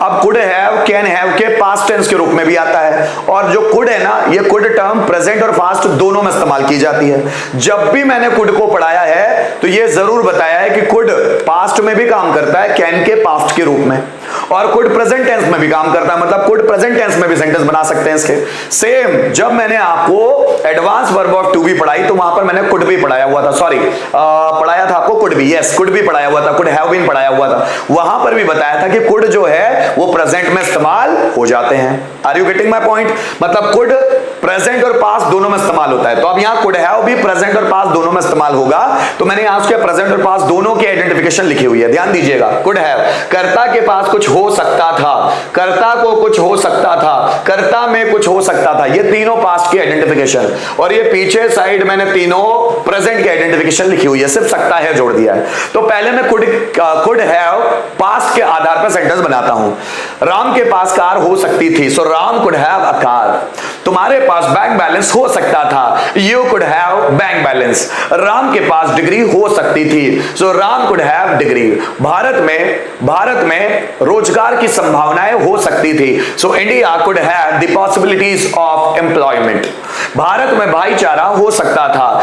अब could have, can have के past tense के रूप में भी आता है। और जो कुड है ना, ये कुड टर्म प्रेजेंट और पास्ट दोनों में इस्तेमाल की जाती है। जब भी मैंने कुड को पढ़ाया है तो ये जरूर बताया है कि कुड पास्ट में भी काम करता है कैन के पास्ट के रूप में, और कुड प्रेजेंट टेंस में भी काम करता है, मतलब कुड प्रेजेंट टेंस में भी सेंटेंस बना सकते हैं इसके। सेम जब मैंने आपको एडवांस वर्ब ऑफ टू भी पढ़ाई तो वहां पर मैंने कुड भी पढ़ाया हुआ था, सॉरी पढ़ाया था आपको कुड भी, यस कुड भी पढ़ाया हुआ था, कुड हैव बीन पढ़ाया हुआ था। वहां पर भी बताया था कि कुड जो है वो प्रेजेंट में इस्तेमाल हो जाते हैं। Are you getting my point? मतलब कुड प्रेजेंट और पास्ट दोनों में इस्तेमाल होता है। तो अब यहां कुड हैव भी प्रेजेंट और पास्ट दोनों में इस्तेमाल होगा, तो मैंने यहां उसके प्रेजेंट और पास्ट दोनों की आइडेंटिफिकेशन लिखी हुई है, ध्यान दीजिएगा। कुड हैव, कर्ता के पास कुछ हो सकता था, कर्ता को कुछ हो सकता था, कर्ता में कुछ हो सकता था, ये तीनों पास्ट की आइडेंटिफिकेशन, और ये पीछे साइड मैंने तीनों प्रेजेंट की आइडेंटिफिकेशन लिखी हुई है, सिर्फ सकता है जोड़ दिया है। तो पहले मैं कुड हैव पास्ट के आधार पर सेंटेंस बनाता हूं। राम के पास कार हो सकती थी, so Ram could have a car. तुम्हारे पास बैंक बैलेंस हो सकता था, you could have bank balance. Ram के पास डिग्री हो सकती थी, so Ram could have degree. Bharat में रोजगार की संभावनाएं हो सकती थी, so India could have the possibilities of employment. Bharat में भाईचारा हो सकता था,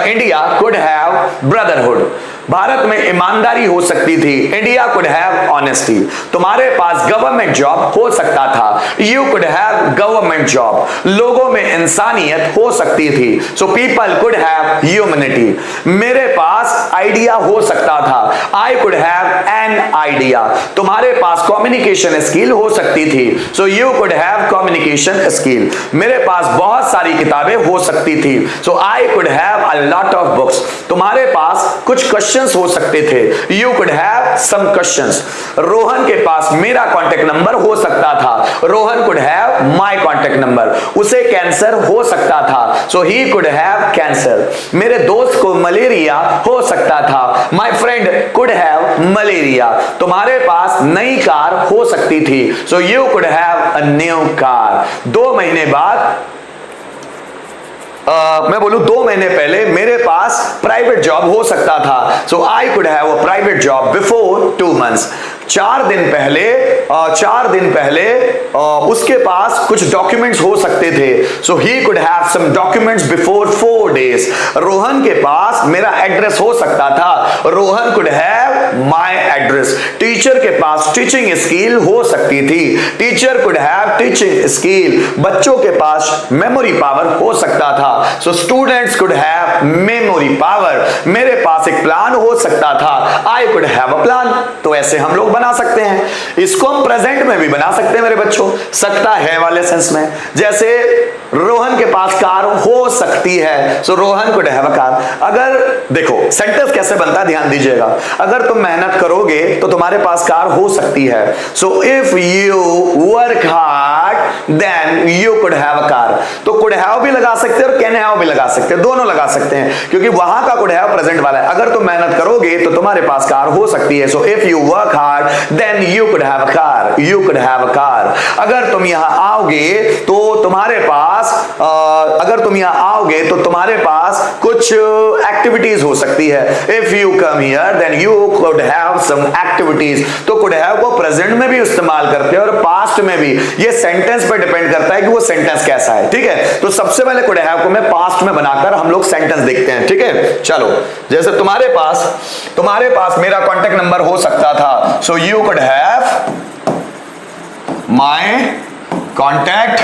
India could have brotherhood. Bharat में ईमानदारी हो सकती थी, इंडिया कुड हैव ऑनेस्टी। तुम्हारे पास गवर्नमेंट जॉब हो सकता था, you could have government job. लोगों में इंसानियत हो सकती थी, so people could have humanity. मेरे पास आइडिया हो सकता था, I could have an idea. तुम्हारे पास कम्युनिकेशन स्किल हो सकती थी, so you could have communication skill. मेरे पास बहुत सारी किताबें हो सकती थी, so I could have a lot of books. तुम्हारे पास कुछ क्वेश्चंस हो सकते थे, you could have some questions. Rohan के पास मेरा कांटेक्ट नंबर हो सकता था, Rohan could have my contact number. उसे कैंसर हो सकता था, so he could have cancer. मेरे दोस्त को मलेरिया हो सकता था, my friend could have malaria. तुम्हारे पास नई कार हो सकती थी, so you could have a new car. 2 महीने बाद मैं बोलूं 2 महीने पहले मेरे पास प्राइवेट जॉब हो सकता था, so I could have a private job before 2 months. 4 दिन पहले उसके पास कुछ डॉक्यूमेंट्स हो सकते थे, so he could have some documents before 4 days. Rohan के पास मेरा एड्रेस हो सकता था, Rohan could have my address. Teacher के पास टीचिंग स्किल हो सकती थी, teacher could have teaching skill. बच्चों के पास मेमोरी पावर हो सकता था, so students could have memory power. मेरे पास एक प्लान हो सकता था, I could have a plan. तो ऐसे हम लोग बना सकते हैं। इसको हम प्रेजेंट में भी बना सकते हैं मेरे बच्चों, सकता है वाले सेंस में। जैसे रोहन के पास कार हो सकती है, so Rohan could have a car. अगर देखो सेंटेंस कैसे बनता है ध्यान दीजिएगा। अगर तुम मेहनत करोगे तो तुम्हारे पास कार हो सकती है, so if you work hard then you could have a car. तो कुड हैव भी लगा सकते हैं और कैन हैव भी लगा सकते हैं, दोनों लगा सकते हैं, क्योंकि वहां का कुड हैव प्रेजेंट वाला है। अगर तुम मेहनत करोगे तो तुम्हारे पास कार हो सकती है, so if you work hard then you could have a car, you could have a car. अगर तुम यहां आओगे तो तुम्हारे पास कुछ एक्टिविटीज हो सकती है, if you come here then you could have some activities. तो कुड हैव को प्रेजेंट में भी इस्तेमाल करते हैं और पास्ट में भी। ये सेंटेंस पे डिपेंड करता है कि वो सेंटेंस कैसा है, ठीक है। तो सबसे पहले कुड हैव को मैं पास्ट में बनाकर हम लोग सेंटेंस देखते हैं, ठीक है। चलो, जैसे तुम्हारे पास मेरा कांटेक्ट नंबर हो सकता था, so you could have my contact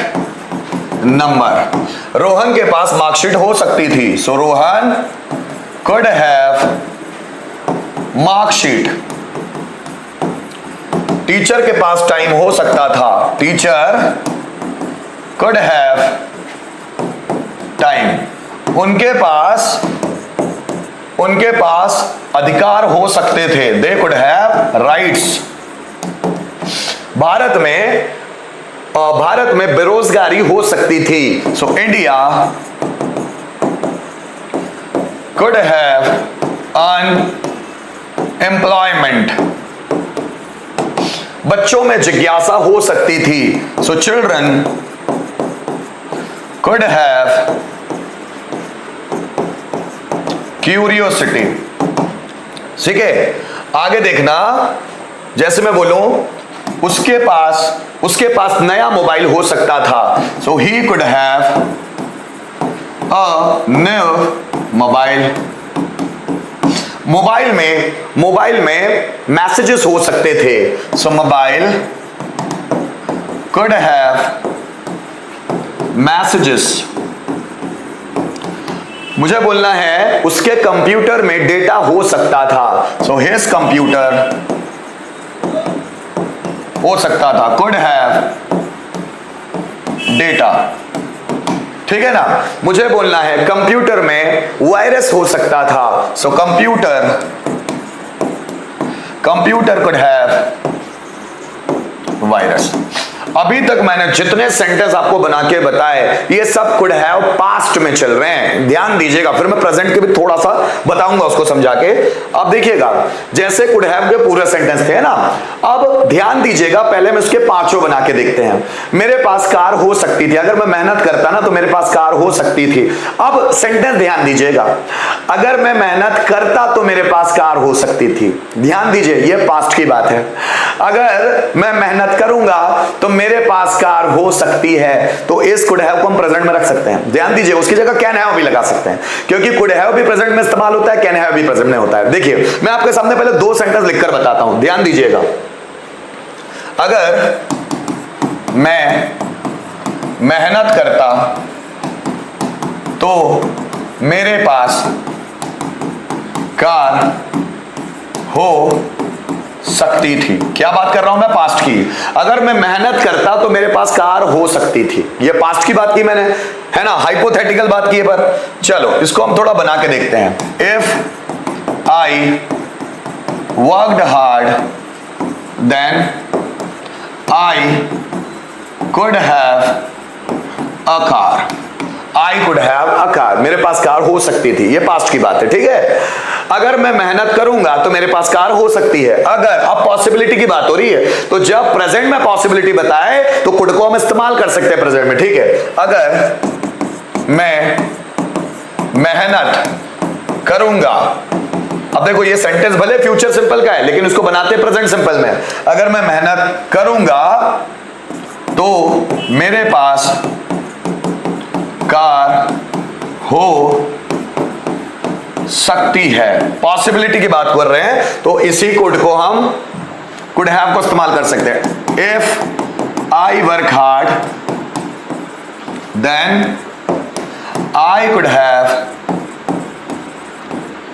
number. Rohan के पास मार्कशीट हो सकती थी, so Rohan could have marksheet. Teacher के पास टाइम हो सकता था, टीचर कुड हैव टाइम। उनके पास अधिकार हो सकते थे, they could have rights. Bharat में बेरोजगारी हो सकती थी, so India could have unemployment. बच्चों में जिज्ञासा हो सकती थी, so children could have curiosity. ठीक है, आगे देखना। जैसे मैं बोलूं उसके पास नया मोबाइल हो सकता था। So he could have a new mobile. Mobile में मैसेजेस हो सकते थे। So mobile could have messages. मुझे बोलना है उसके कंप्यूटर में डेटा हो सकता था। सो हिज कंप्यूटर हो सकता था, कुड हैव डेटा। ठीक है ना। मुझे बोलना है कंप्यूटर में वायरस हो सकता था। So computer could have virus. अभी तक मैंने जितने सेंटेंस आपको बना के बताए ये सब कुड हैव पास्ट में चल रहे हैं। ध्यान दीजिएगा, फिर मैं प्रेजेंट के भी थोड़ा सा बताऊंगा उसको समझा के। अब देखिएगा जैसे कुड हैव के पूरे सेंटेंस थे ना, अब ध्यान दीजिएगा पहले मैं उसके पांचों बना के देखते हैं। मेरे पास कार हो सकती थी, अगर मैं मेहनत करता ना तो मेरे पास कार हो सकती थी। अब सेंटेंस ध्यान दीजिएगा, अगर मैं मेहनत करता तो मेरे पास कार हो सकती थी। ध्यान दीजिए ये पास्ट की बात है। अगर मैं मेहनत करूंगा तो मेरे पास कार हो सकती है, तो इस कुड हैव को हम प्रेजेंट में रख सकते हैं। ध्यान दीजिए उसकी जगह कैन हैव भी लगा सकते हैं, क्योंकि कुड हैव भी प्रेजेंट में इस्तेमाल होता है, कैन हैव भी प्रेजेंट में होता है। देखिए मैं आपके सामने पहले दो सेंटेंस लिखकर बताता हूं, ध्यान दीजिएगा। अगर मैं मेहनत करता तो मेरे पास कार हो सकती थी। क्या बात कर रहा हूं मैं? पास्ट की। अगर मैं मेहनत करता तो मेरे पास कार हो सकती थी, ये पास्ट की बात की मैंने, है ना, हाइपोथेटिकल बात की है। पर चलो इसको हम थोड़ा बना के देखते हैं। If I worked hard then I could have a car. I could have a car, मेरे पास कार हो सकती थी, ये पास्ट की बात है। ठीक है, अगर मैं मेहनत करूंगा तो मेरे पास कार हो सकती है। अगर अब पॉसिबिलिटी की बात हो रही है तो जब प्रेजेंट में पॉसिबिलिटी बताए तो कुड को हम इस्तेमाल कर सकते हैं प्रेजेंट में। ठीक है, अगर मैं मेहनत करूंगा, अब देखो ये सेंटेंस भले फ्यूचर सिंपल का है लेकिन उसको बनाते प्रेजेंट सिंपल में। अगर मैं मेहनत करूंगा तो मेरे पास कार हो सकती है, पॉसिबिलिटी की बात कर रहे हैं तो इसी कुड को हम कुड हैव को इस्तेमाल कर सकते हैं। If I work hard then I could have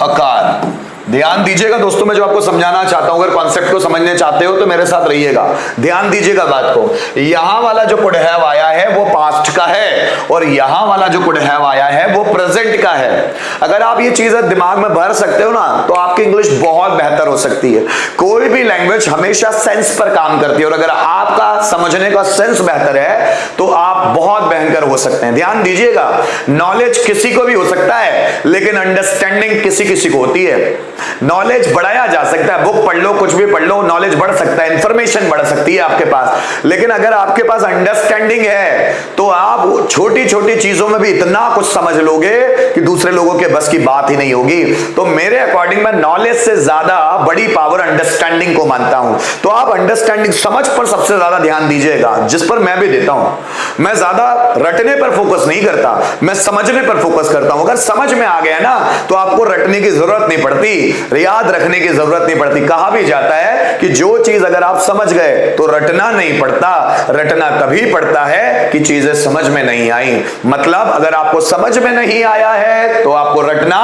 a car. ध्यान दीजिएगा दोस्तों, मैं जो आपको समझाना चाहता हूं, अगर कॉन्सेप्ट को समझने चाहते हो तो मेरे साथ रहिएगा, ध्यान दीजिएगा बात को। यहां वाला जो कुड हैव आया है वो पास्ट का है और यहां वाला जो कुड हैव आया है वो प्रेजेंट का है। अगर आप ये चीजें दिमाग में भर सकते हो ना तो आपकी इंग्लिश बहुत बेहतर हो सकती है। कोई भी लैंग्वेज हमेशा सेंस पर काम करती है और अगर आपका समझने का सेंस बेहतर है तो आप बहुत भयंकर हो सकते हैं। ध्यान दीजिएगा, नॉलेज किसी को भी हो सकता है लेकिन अंडरस्टैंडिंग किसी किसी को होती है। नॉलेज बढ़ाया जा सकता है, बुक पढ़ लो, कुछ भी पढ़ लो, नॉलेज बढ़ सकता है, इंफॉर्मेशन बढ़ सकती है आपके पास, लेकिन अगर आपके पास अंडरस्टैंडिंग है तो आप छोटी छोटी चीजों में भी इतना कुछ समझ लोगे कि दूसरे लोगों के बस की बात ही नहीं होगी। तो मेरे अकॉर्डिंग मैं नॉलेज से ज्यादा बड़ी पावर अंडरस्टैंडिंग को मानता हूं। तो आप अंडरस्टैंडिंग, समझ पर सबसे ज्यादा ध्यान दीजिएगा, जिस पर मैं भी देता हूं। मैं ज्यादा रटने पर फोकस नहीं करता, मैं समझने पर फोकस करता हूं। अगर समझ में आ गया ना तो आपको रटने की जरूरत नहीं पड़ती, याद रखने की जरूरत नहीं पड़ती। कहा भी जाता है कि जो चीज अगर आप समझ गए तो रटना नहीं पड़ता, रटना तभी पड़ता है कि चीजें समझ में नहीं आई। मतलब अगर आपको समझ में नहीं आया है तो आपको रटना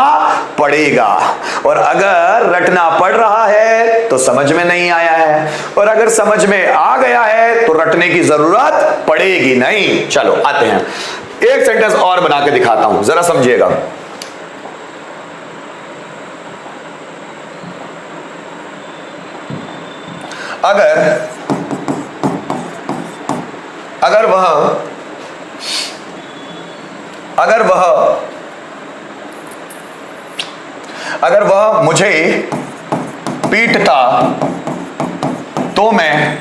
पड़ेगा, और अगर रटना पड़ रहा है तो समझ में नहीं आया है, और अगर समझ में आ गया है तो रटने की जरूरत पड़ेगी नहीं। चलो आते हैं, एक सेंटेंस और बना के दिखाता हूं, जरा समझिएगा। अगर वह मुझे पीटता तो मैं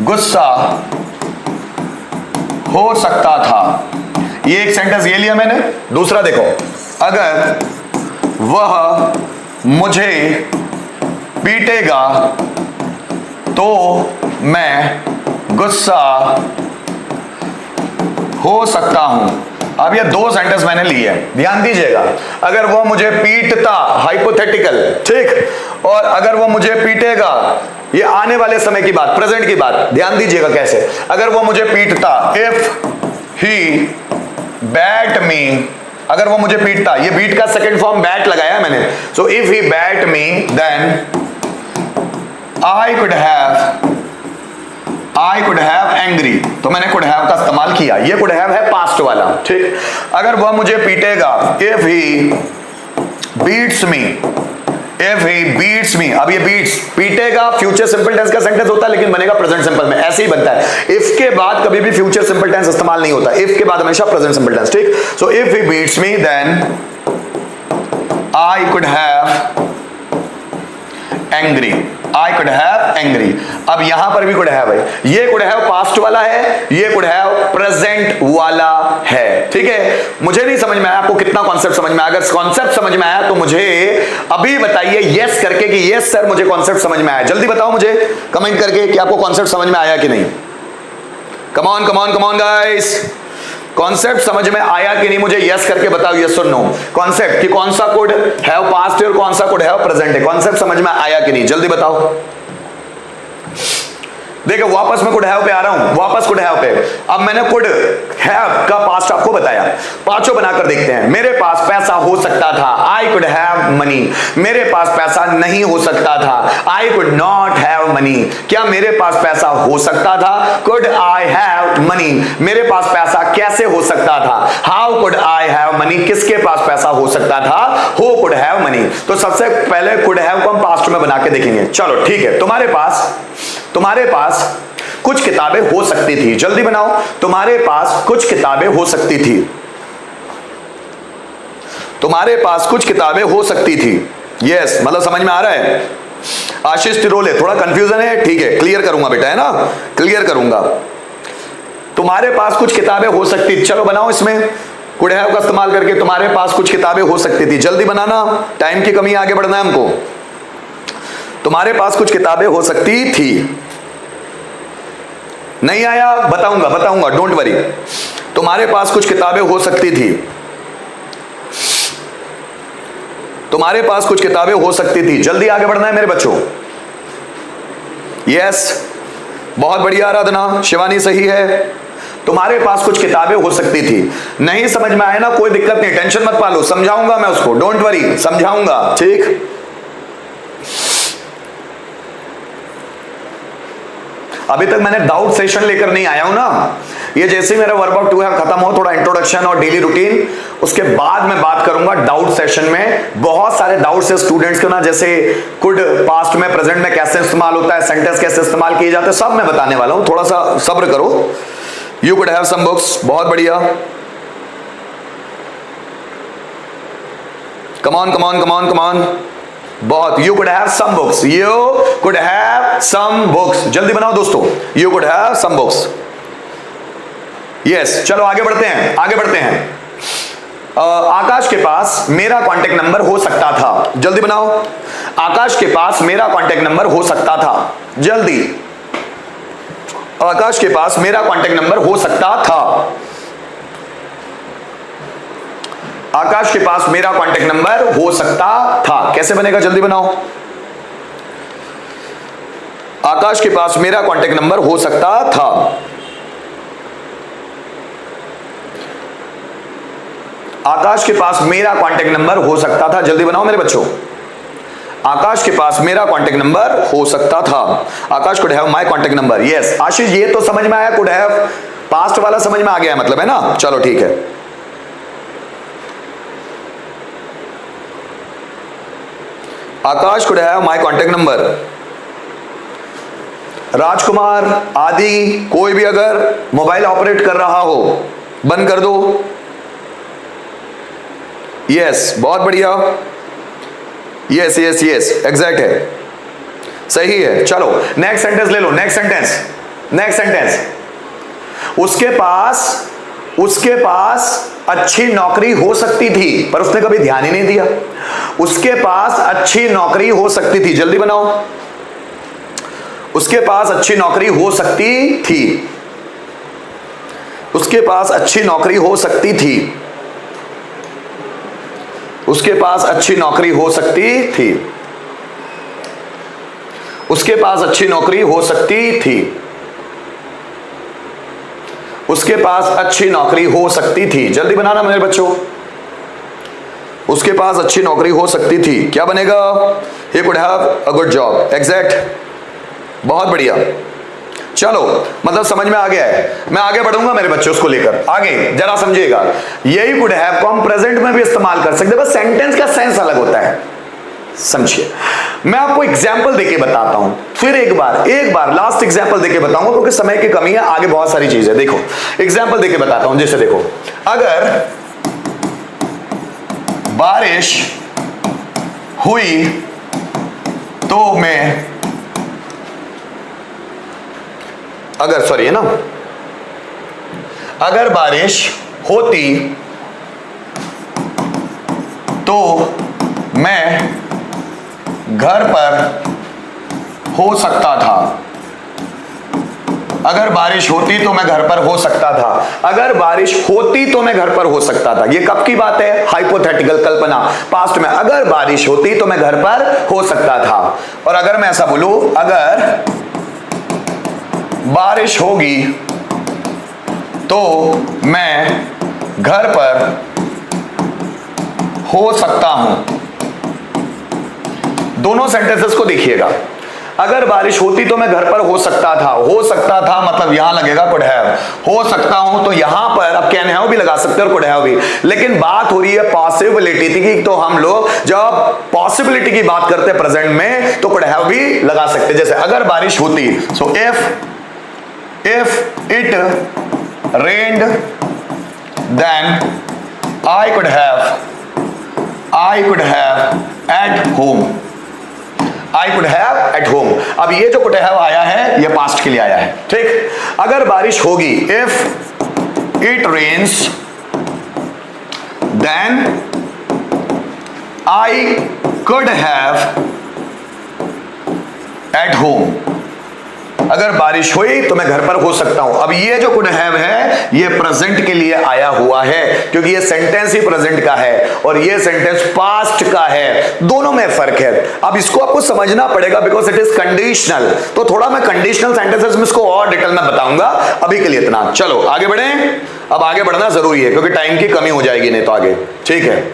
गुस्सा हो सकता था। ये एक सेंटेंस ये लिया मैंने। दूसरा देखो, अगर वह मुझे पीटेगा तो मैं गुस्सा हो सकता हूं। अब ये दो सेंटेंस मैंने लिए, ध्यान दीजिएगा। अगर वो मुझे पीटता, हाइपोथेटिकल, ठीक, और अगर वो मुझे पीटेगा, ये आने वाले समय की बात, प्रेजेंट की बात, ध्यान दीजिएगा कैसे। अगर वो मुझे पीटता, इफ ही बैट मी, अगर वो मुझे पीटता, ये बीट का सेकंड फॉर्म बैट लगाया मैंने, so if he bat me then I could have angry, तो मैंने could have का इस्तेमाल किया। ये could have है पास्ट वाला, ठीक। अगर वह मुझे पीटेगा, if he beats me, अब ये beats, पीटेगा फ्यूचर सिंपल टेंस का सेंटेंस होता है, लेकिन बनेगा प्रेजेंट सिंपल में, ऐसे ही बनता है। if के बाद कभी भी फ्यूचर सिंपल टेंस इस्तेमाल नहीं होता, if के बाद हमेशा प्रेजेंट सिंपल टेंस, ठीक। so if he beats me then I could have angry। अब यहां पर भी could have है, ये could have पास्ट वाला है, ये could have प्रेजेंट वाला है, ठीक है। मुझे नहीं समझ में आया, आपको कितना कॉन्सेप्ट समझ में आया? अगर कॉन्सेप्ट समझ में आया तो मुझे अभी बताइए यस करके कि यस सर मुझे कॉन्सेप्ट समझ में आया। जल्दी बताओ मुझे कमेंट करके कि आपको कॉन्सेप्ट समझ में आया कि नहीं। कम ऑन गाइस, कॉन्सेप्ट समझ में आया कि नहीं मुझे यस करके बताओ, यस और नो। कॉन्सेप्ट कि कौन सा कुड हैव पास्ट है और कौन सा कुड हैव प्रेजेंट है, कॉन्सेप्ट समझ में आया कि नहीं, जल्दी बताओ। देखो वापस मैं कुड हैव पे आ रहा हूं, वापस कुड हैव पे। अब मैंने कुड हैव का पास्ट आपको बताया, पांचों बनाकर देखते हैं। मेरे पास पैसा हो सकता था, आई कुड हैव मनी। मेरे पास पैसा नहीं हो सकता था, I could not have money. क्या मेरे पास पैसा हो सकता था? Could I have money. मेरे पास पैसा कैसे हो सकता था? How could I have money. किसके पास पैसा हो सकता था? Who could have money. तो सबसे पहले कुड हैव को हम पास्ट में बना के देखेंगे। चलो ठीक है, तुम्हारे पास कुछ किताबें हो सकती थी, जल्दी बनाओ। तुम्हारे पास कुछ किताबें हो सकती थी, तुम्हारे पास कुछ किताबें हो सकती थी। यस, मतलब समझ में आ रहा है? आशीष तिरोले, थोड़ा कंफ्यूजन है, ठीक है, क्लियर करूंगा बेटा, है ना, क्लियर करूंगा। तुम्हारे पास कुछ किताबें हो सकती थी, चलो बनाओ इसमें कुड हैव का इस्तेमाल करके। तुम्हारे पास कुछ किताबें हो सकती थी, जल्दी बनाना, टाइम की कमी, आगे बढ़ना है हमको। तुम्हारे पास कुछ किताबें हो सकती थी, नहीं आया बताऊंगा, डोंट वरी। तुम्हारे पास कुछ किताबें हो सकती थी, तुम्हारे पास कुछ किताबें हो सकती थी, जल्दी आगे बढ़ना है मेरे बच्चों। यस, बहुत बढ़िया आराधना, शिवानी सही है। तुम्हारे पास कुछ किताबें हो सकती थी। नहीं समझ में आया ना, कोई दिक्कत नहीं, टेंशन मत पालो, समझाऊंगा मैं उसको, डोंट वरी, समझाऊंगा, ठीक। अभी तक मैंने डाउट सेशन लेकर नहीं आया हूं ना। ये जैसे ही मेरा वर्ब आउट 2 है खत्म हो, थोड़ा इंट्रोडक्शन और डेली रूटीन, उसके बाद मैं बात करूंगा डाउट सेशन में। बहुत सारे डाउट्स है स्टूडेंट्स के ना, जैसे कुड पास्ट में प्रेजेंट में कैसे इस्तेमाल होता है, सेंटेंस कैसे इस्तेमाल किए जाते हैं, सब मैं बताने वाला हूं, थोड़ा सा सब्र करो। You could have some books, बहुत बढ़िया। कम ऑन, बहुत। You could have some books, you could have some books, जल्दी बनाओ दोस्तों। You could have some books. Yes, चलो आगे बढ़ते हैं। आकाश के पास मेरा कांटेक्ट नंबर हो सकता था, जल्दी बनाओ। आकाश के पास मेरा कांटेक्ट नंबर हो सकता था, जल्दी। आकाश के पास मेरा कांटेक्ट नंबर हो सकता था, आकाश के पास मेरा कांटेक्ट नंबर हो सकता था। कैसे बनेगा, जल्दी बनाओ। आकाश के पास मेरा कांटेक्ट नंबर हो सकता था, आकाश के पास मेरा कांटेक्ट नंबर हो सकता था, जल्दी बनाओ मेरे बच्चों। आकाश के पास मेरा कांटेक्ट नंबर हो सकता था, Akash could have my contact number. Yes Ashish, ये तो समझ में आया, कुड हैव पास्ट वाला समझ में आ गया मतलब, है ना, चलो ठीक है। Akash could have my contact number. Rajkumar, आदि, कोई भी अगर मोबाइल ऑपरेट कर रहा हो बंद कर दो। यस, बहुत बढ़िया। यस एग्जैक्ट है, सही है। चलो नेक्स्ट सेंटेंस ले लो, नेक्स्ट सेंटेंस। उसके पास अच्छी नौकरी हो सकती थी, पर उसने कभी ध्यान ही नहीं दिया। उसके पास अच्छी नौकरी हो सकती थी, जल्दी बनाओ। उसके पास अच्छी नौकरी हो सकती थी, उसके पास अच्छी नौकरी हो सकती थी, उसके पास अच्छी नौकरी हो सकती थी, उसके पास अच्छी नौकरी हो सकती थी, उसके पास अच्छी नौकरी हो सकती थी। जल्दी बनाना मेरे बच्चों, उसके पास अच्छी नौकरी हो सकती थी, क्या बनेगा? he could have a good job, exact, बहुत बढ़िया। चलो, मतलब समझ में आ गया है। मैं आगे बढ़ूंगा मेरे बच्चों उसको लेकर, आगे जरा समझिएगा। यही कुड हैव को हम प्रेजेंट में भी इस्तेमाल कर सकते हैं, बस सेंटेंस का सेंस अलग होता है, समझिए। मैं आपको एग्जाम्पल देके बताता हूं, फिर एक बार लास्ट एग्जाम्पल देके बताऊंगा, क्योंकि समय की कमी है, आगे बहुत सारी चीजें। देखो एग्जाम्पल देके बताता हूं, जैसे देखो, अगर बारिश हुई तो मैं, अगर सॉरी है ना, अगर बारिश होती तो मैं घर पर हो सकता था, अगर बारिश होती तो मैं घर पर हो सकता था, अगर बारिश होती तो मैं घर पर हो सकता था। ये कब की बात है? हाइपोथेटिकल, कल्पना, पास्ट में। अगर बारिश होती तो मैं घर पर हो सकता था। और अगर मैं ऐसा बोलूं, अगर बारिश होगी तो मैं घर पर हो सकता हूं। दोनों सेंटेंसेस को देखिएगा। अगर बारिश होती तो मैं घर पर हो सकता था, हो सकता था मतलब यहां लगेगा कुड हैव, हो सकता हूं तो यहां पर आप कैन हैव भी लगा सकते हैं और कुड हैव भी, लेकिन बात हो रही है पॉसिबिलिटी की, तो हम लोग जब पॉसिबिलिटी की बात करते हैं प्रेजेंट में तो कुड हैव भी लगा सकते हैं। जैसे अगर बारिश होती, so if it rained then I could have at home, I could have at home। अब ये जो could have आया है ये पास्ट के लिए आया है, ठीक। अगर बारिश होगी, if it rains then I could have at home। अगर बारिश हुई तो मैं घर पर हो सकता हूं। अब ये जो could have है ये प्रेजेंट के लिए आया हुआ है, क्योंकि ये सेंटेंस ही प्रेजेंट का है और ये सेंटेंस पास्ट का है, दोनों में फर्क है। अब इसको आपको समझना पड़ेगा बिकॉज इट इज कंडीशनल, तो थोड़ा मैं कंडीशनल सेंटेंसेस में इसको और डिटेल में बताऊंगा, अभी के लिए इतना। चलो आगे बढ़े, अब आगे बढ़ना जरूरी है क्योंकि टाइम की कमी हो जाएगी नहीं तो आगे, ठीक है।